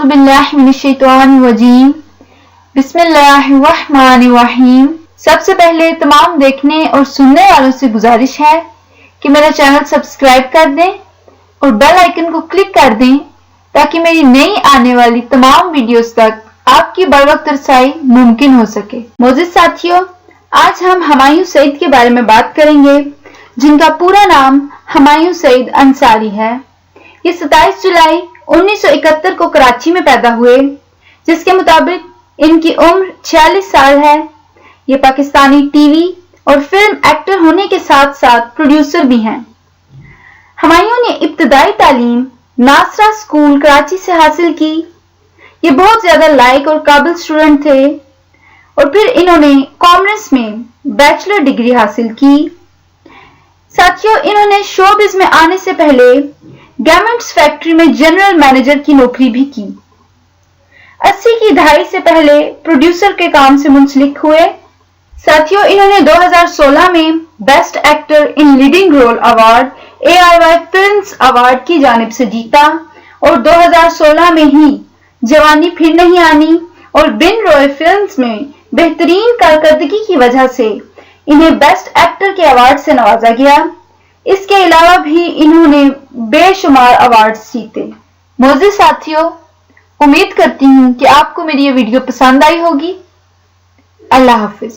अऊज़ु बिल्लाहि मिनश्शैतानिर्रजीम बिस्मिल्लाहिर्रहमानिर्रहीम। सबसे पहले तमाम देखने और सुनने वालों से गुजारिश है कि मेरा चैनल सब्सक्राइब कर दें और बेल आइकन को क्लिक कर दें ताकि मेरी नई आने वाली तमाम वीडियोस तक आपकी बरवक्त रसाई मुमकिन हो सके। मोअज़्ज़िज़ साथियों, आज हम हुमायूं सईद के बारे में बात करेंगे, जिनका पूरा नाम हुमायूं सईद अंसारी है। ये 27 जुलाई 1971 को कराची में पैदा हुए, जिसके मुताबिक इनकी उम्र 46 साल है। ये पाकिस्तानी टीवी और फिल्म एक्टर होने के साथ साथ प्रोड्यूसर भी हैं। हुमायूं ने इब्तदाई तालीम नासरा स्कूल कराची से हासिल की। ये बहुत ज्यादा लायक और काबिल स्टूडेंट थे और फिर इन्होंने कॉमर्स में बैचलर डिग्री हासिल की। साथियों, इन्होंने शोबिज में आने से पहले गारमेंट्स फैक्ट्री में जनरल मैनेजर की नौकरी भी की। 80 की दहाई से पहले प्रोड्यूसर के काम से मुंसलिक हुए। साथियों, इन्होंने 2016 में best actor in leading role award ARY films award की जानिब से जीता और 2016 में ही जवानी फिर नहीं आनी और बिन रॉय फिल्म्स में बेहतरीन कारकर्दगी की वजह से इन्हें बेस्ट एक्टर के अवार्ड से नवाजा गया। इसके अलावा भी इन्होंने बेशुमार अवार्ड्स जीते। मोअज़्ज़िज़ साथियों, उम्मीद करती हूँ कि आपको मेरी ये वीडियो पसंद आई होगी। अल्लाह हाफिज।